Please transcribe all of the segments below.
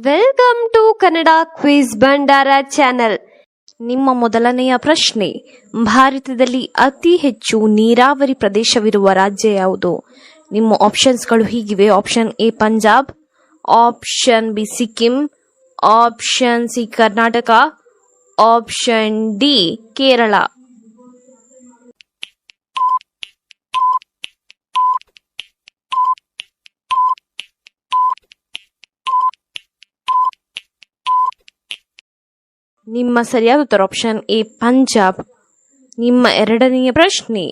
Welcome to Kannada quiz Bhandara channel. ನಿಮ್ಮ ಮೊದಲನೆಯ ಪ್ರಶ್ನೆ, ಭಾರತದಲ್ಲಿ ಅತಿ ಹೆಚ್ಚು ನೀರಾವರಿ ಪ್ರದೇಶವಿರುವ ರಾಜ್ಯ ಯಾವುದು? ನಿಮ್ಮ ಆಪ್ಷನ್ಸ್ಗಳು ಹೀಗಿವೆ. Option A Punjab, option B Sikkim, option C Karnataka, option D Kerala. ನಿಮ್ಮ ಸರಿಯಾದ ಉತ್ತರ ಆಪ್ಷನ್ ಎ ಪಂಜಾಬ್. ನಿಮ್ಮ ಎರಡನೆಯ ಪ್ರಶ್ನೆ,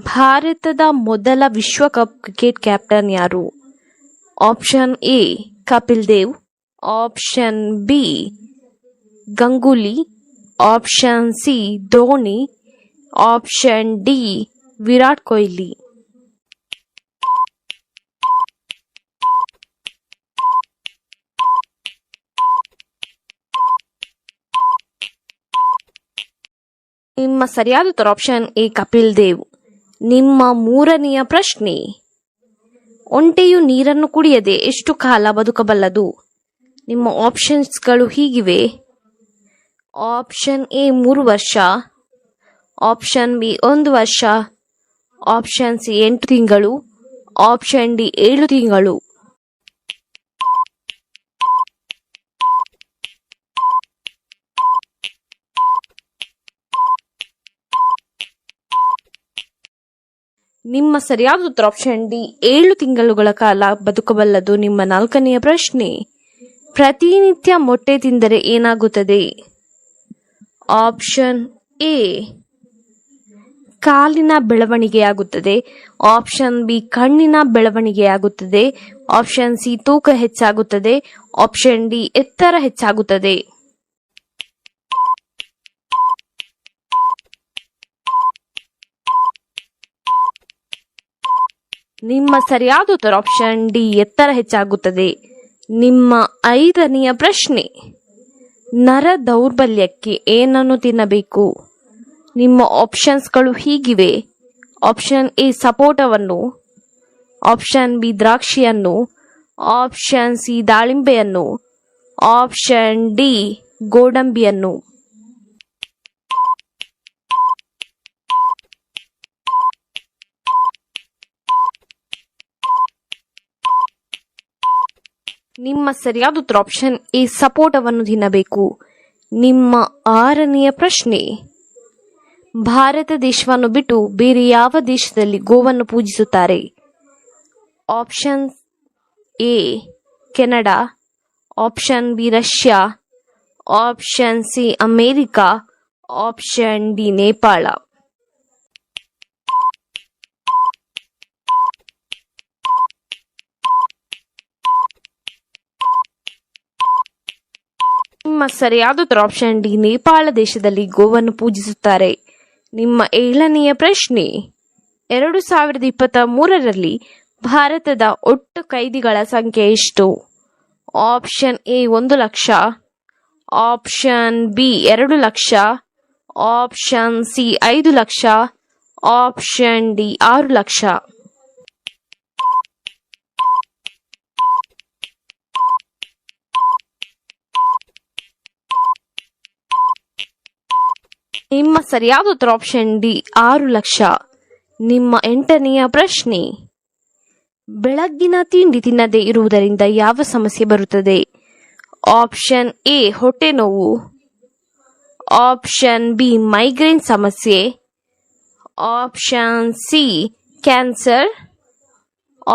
ಭಾರತದ ಮೊದಲ ವಿಶ್ವಕಪ್ ಕ್ರಿಕೆಟ್ ಕ್ಯಾಪ್ಟನ್ ಯಾರು? Option A Kapil Dev, option B Ganguly, option C Dhoni, option D Virat Kohli. ನಿಮ್ಮ ಸರಿಯಾದ ಉತ್ತರ ಆಪ್ಷನ್ ಎ ಕಪಿಲ್ ದೇವ್. ನಿಮ್ಮ ಮೂರನೆಯ ಪ್ರಶ್ನೆ, ಒಂಟೆಯು ನೀರನ್ನು ಕುಡಿಯದೆ ಎಷ್ಟು ಕಾಲ ಬದುಕಬಲ್ಲದು? ನಿಮ್ಮ ಆಪ್ಷನ್ಸ್ಗಳು ಹೀಗಿವೆ. ಆಪ್ಷನ್ ಎ 3 ವರ್ಷ, ಆಪ್ಷನ್ ಬಿ 1 ವರ್ಷ, ಆಪ್ಷನ್ ಸಿ 8 ತಿಂಗಳು, ಆಪ್ಷನ್ ಡಿ 7 ತಿಂಗಳು. ನಿಮ್ಮ ಸರಿಯಾದ ಉತ್ತರ ಆಪ್ಷನ್ ಡಿ 7 ತಿಂಗಳುಗಳ ಕಾಲ ಬದುಕಬಲ್ಲದು. ನಿಮ್ಮ ನಾಲ್ಕನೆಯ ಪ್ರಶ್ನೆ, ಪ್ರತಿನಿತ್ಯ ಮೊಟ್ಟೆ ತಿಂದರೆ ಏನಾಗುತ್ತದೆ? ಆಪ್ಷನ್ ಎ ಕಾಲಿನ ಬೆಳವಣಿಗೆಯಾಗುತ್ತದೆ, ಆಪ್ಷನ್ ಬಿ ಕಣ್ಣಿನ ಬೆಳವಣಿಗೆಯಾಗುತ್ತದೆ, ಆಪ್ಷನ್ ಸಿ ತೂಕ ಹೆಚ್ಚಾಗುತ್ತದೆ, ಆಪ್ಷನ್ ಡಿ ಎತ್ತರ ಹೆಚ್ಚಾಗುತ್ತದೆ. ನಿಮ್ಮ ಸರಿಯಾದ ಉತ್ತರ ಆಪ್ಷನ್ ಡಿ ಎತ್ತರ ಹೆಚ್ಚಾಗುತ್ತದೆ. ನಿಮ್ಮ ಐದನೆಯ ಪ್ರಶ್ನೆ, ನರ ದೌರ್ಬಲ್ಯಕ್ಕೆ ಏನನ್ನು ತಿನ್ನಬೇಕು? ನಿಮ್ಮ ಆಪ್ಷನ್ಸ್ಗಳು ಹೀಗಿವೆ. ಆಪ್ಷನ್ ಎ ಸಪೋಟವನ್ನು, ಆಪ್ಷನ್ ಬಿ ದ್ರಾಕ್ಷಿಯನ್ನು, ಆಪ್ಷನ್ ಸಿ ದಾಳಿಂಬೆಯನ್ನು, ಆಪ್ಷನ್ ಡಿ ಗೋಡಂಬಿಯನ್ನು. ನಿಮ್ಮ ಸರಿಯಾದ ಉತ್ತರ ಆಪ್ಷನ್ ಎ ಸಪೋಟವನ್ನು ತಿನ್ನಬೇಕು. ನಿಮ್ಮ ಆರನೆಯ ಪ್ರಶ್ನೆ, ಭಾರತ ದೇಶವನ್ನು ಬಿಟ್ಟು ಬೇರೆ ಯಾವ ದೇಶದಲ್ಲಿ ಗೋವನ್ನು ಪೂಜಿಸುತ್ತಾರೆ? Option A Canada, option B Russia, option C America, option D Nepal. ನಿಮ್ಮ ಸರಿಯಾದ ಉತ್ತರ ಆಪ್ಷನ್ ಡಿ ನೇಪಾಳ ದೇಶದಲ್ಲಿ ಗೋವನ್ನು ಪೂಜಿಸುತ್ತಾರೆ. ನಿಮ್ಮ ಏಳನೆಯ ಪ್ರಶ್ನೆ, 2023ರಲ್ಲಿ ಭಾರತದ ಒಟ್ಟು ಕೈದಿಗಳ ಸಂಖ್ಯೆ ಎಷ್ಟು? Option A 1 lakh, option B 2 lakh, option C 5 lakh, option D 6 lakh. ನಿಮ್ಮ ಸರಿಯಾದ ಉತ್ತರ ಆಪ್ಷನ್ ಡಿ 6 ಲಕ್ಷ. ನಿಮ್ಮ ಎಂಟನೆಯ ಪ್ರಶ್ನೆ, ಬೆಳಗ್ಗಿನ ತಿಂಡಿ ತಿನ್ನದೇ ಇರುವುದರಿಂದ ಯಾವ ಸಮಸ್ಯೆ ಬರುತ್ತದೆ? ಆಪ್ಷನ್ ಎ ಹೊಟ್ಟೆ ನೋವು, ಆಪ್ಷನ್ ಬಿ ಮೈಗ್ರೇನ್ ಸಮಸ್ಯೆ, option C cancer,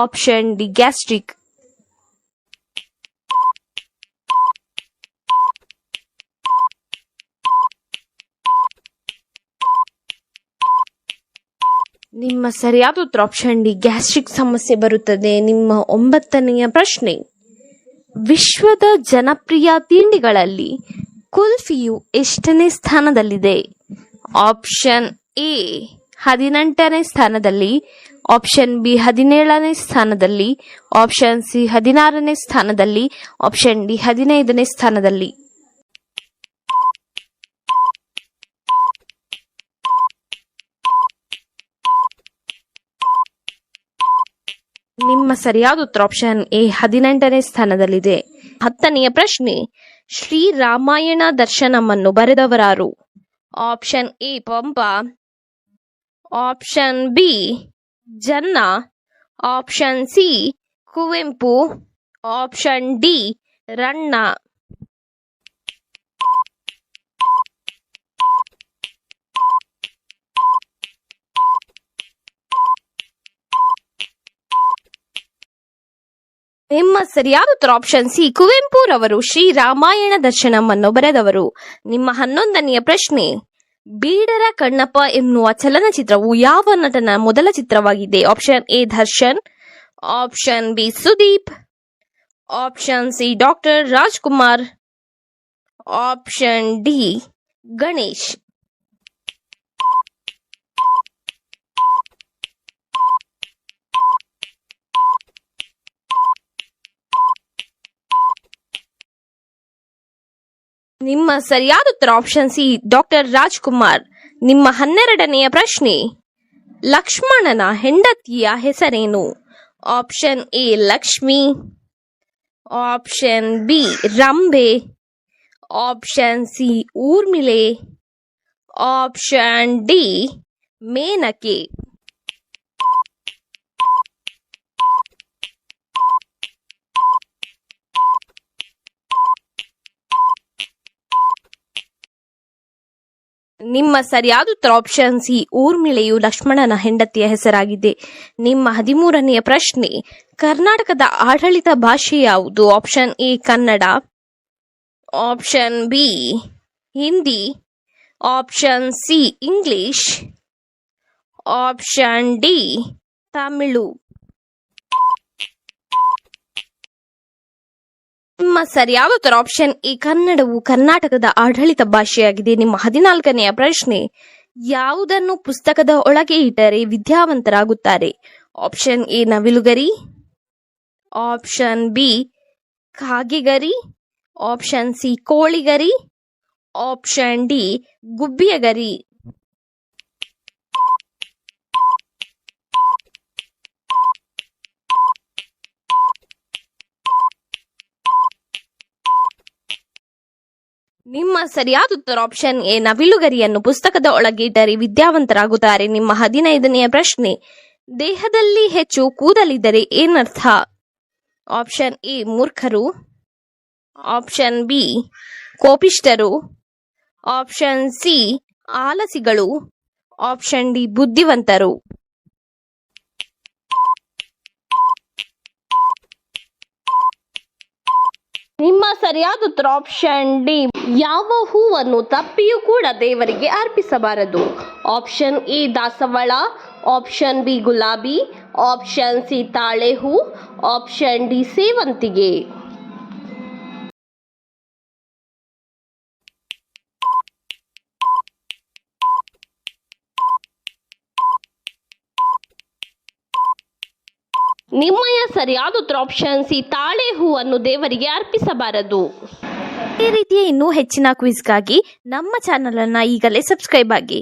option D gastric. ನಿಮ್ಮ ಸರಿಯಾದ ಉತ್ತರ ಆಪ್ಷನ್ ಡಿ ಗ್ಯಾಸ್ಟ್ರಿಕ್ ಸಮಸ್ಯೆ ಬರುತ್ತದೆ. ನಿಮ್ಮ 9ನೆಯ ಪ್ರಶ್ನೆ, ವಿಶ್ವದ ಜನಪ್ರಿಯ ತಿಂಡಿಗಳಲ್ಲಿ ಕುಲ್ಫಿಯು ಎಷ್ಟನೇ ಸ್ಥಾನದಲ್ಲಿದೆ? ಆಪ್ಷನ್ ಎ 18ನೇ ಸ್ಥಾನದಲ್ಲಿ, ಆಪ್ಷನ್ ಬಿ 17ನೇ ಸ್ಥಾನದಲ್ಲಿ, ಆಪ್ಷನ್ ಸಿ 16ನೇ ಸ್ಥಾನದಲ್ಲಿ, ಆಪ್ಷನ್ ಡಿ 15ನೇ ಸ್ಥಾನದಲ್ಲಿ. ನಿಮ್ಮ ಸರಿಯಾದ ಉತ್ತರ ಆಪ್ಷನ್ ಎ 18ನೇ ಸ್ಥಾನದಲ್ಲಿದೆ. 10ನೆಯ ಪ್ರಶ್ನೆ, ಶ್ರೀ ರಾಮಾಯಣ ದರ್ಶನಮನ್ನು ಬರೆದವರಾರು? Option A Pampa, option B Janna, option C Kuvempu, option D Ranna. ನಿಮ್ಮ ಸರಿಯಾದ ಉತ್ತರ ಆಪ್ಷನ್ ಸಿ ಕುವೆಂಪುರವರು ಶ್ರೀ ರಾಮಾಯಣ ದರ್ಶನಮನ್ನು ಬರೆದವರು. ನಿಮ್ಮ 11ನೆಯ ಪ್ರಶ್ನೆ, ಬೀಡರ ಕಣ್ಣಪ್ಪ ಎನ್ನುವ ಚಲನಚಿತ್ರವು ಯಾವ ನಟನ ಮೊದಲ ಚಿತ್ರವಾಗಿದೆ? Option A Darshan, option B Sudeep, option C doctor Rajkumar, option D Ganesh. ನಿಮ್ಮ ಸರಿಯಾದ ಉತ್ತರ ಆಪ್ಷನ್ ಸಿ ಡಾಕ್ಟರ್ ರಾಜ್ಕುಮಾರ್. ನಿಮ್ಮ 12ನೆಯ ಪ್ರಶ್ನೆ, ಲಕ್ಷ್ಮಣನ ಹೆಂಡತಿಯ ಹೆಸರೇನು? Option A Lakshmi, option B Rambhe, option C Urmile, option D Menake. ನಿಮ್ಮ ಸರಿಯಾದ ಉತ್ತರ ಆಪ್ಷನ್ ಸಿ ಊರ್ಮಿಳೆಯು ಲಕ್ಷ್ಮಣನ ಹೆಂಡತಿಯ ಹೆಸರಾಗಿದೆ. ನಿಮ್ಮ 13ನೆಯ ಪ್ರಶ್ನೆ, ಕರ್ನಾಟಕದ ಆಡಳಿತ ಭಾಷೆ ಯಾವುದು? Option A Kannada, option B Hindi, option C English, option D Tamil. ನಿಮ್ಮ ಸರಿಯಾದ ಉತ್ತರ ಆಪ್ಷನ್ ಎ ಕನ್ನಡವು ಕರ್ನಾಟಕದ ಆಡಳಿತ ಭಾಷೆಯಾಗಿದೆ. ನಿಮ್ಮ 14ನೆಯ ಪ್ರಶ್ನೆ, ಯಾವುದನ್ನು ಪುಸ್ತಕದ ಒಳಗೆ ಇಟ್ಟರೆ ವಿದ್ಯಾವಂತರಾಗುತ್ತಾರೆ? ಆಪ್ಷನ್ ಎ ನವಿಲುಗರಿ, ಆಪ್ಷನ್ ಬಿ ಕಾಗೆಗರಿ, ಆಪ್ಷನ್ ಸಿ ಕೋಳಿಗರಿ, ಆಪ್ಷನ್ ಡಿ ಗುಬ್ಬಿಯಗರಿ. ನಿಮ್ಮ ಸರಿಯಾದ ಉತ್ತರ ಆಪ್ಷನ್ ಎ ನವಿಲುಗರಿಯನ್ನು ಪುಸ್ತಕದ ಒಳಗೆ ಇಟ್ಟರೆ ವಿದ್ಯಾವಂತರಾಗುತ್ತಾರೆ. ನಿಮ್ಮ 15ನೆಯ ಪ್ರಶ್ನೆ, ದೇಹದಲ್ಲಿ ಹೆಚ್ಚು ಕೂದಲಿದ್ದರೆ ಏನರ್ಥ? ಆಪ್ಷನ್ ಎ ಮೂರ್ಖರು, ಆಪ್ಷನ್ ಬಿ ಕೋಪಿಷ್ಠರು, ಆಪ್ಷನ್ ಸಿ ಆಲಸಿಗಳು, ಆಪ್ಷನ್ ಡಿ ಬುದ್ಧಿವಂತರು. ನಿಮ್ಮ ಸರಿಯಾದ ಉತ್ತರ ಆಪ್ಷನ್ ಡಿ, ಯಾವ ಹೂವನ್ನು ತಪ್ಪಿಯೂ ಕೂಡ ದೇವರಿಗೆ ಅರ್ಪಿಸಬಾರದು. ಆಪ್ಷನ್ ಎ ದಾಸವಾಳ, ಆಪ್ಷನ್ ಬಿ ಗುಲಾಬಿ, ಆಪ್ಷನ್ ಸಿ ತಾಳೆ ಹೂ, ಆಪ್ಷನ್ ಡಿ ಸೇವಂತಿಗೆ. ನಿಮ್ಮಯ ಸರಿಯಾದ ಉತ್ತರ ಆಪ್ಷನ್ ಸಿ ತಾಳೆ ಹೂವನ್ನು ದೇವರಿಗೆ ಅರ್ಪಿಸಬಾರದು. ಈ ರೀತಿಯ ಇನ್ನೂ ಹೆಚ್ಚಿನ ಕ್ವಿಜ್ಗಾಗಿ ನಮ್ಮ ಚಾನಲ್ ಅನ್ನು ಈಗಲೇ ಸಬ್ಸ್ಕ್ರೈಬ್ ಆಗಿ.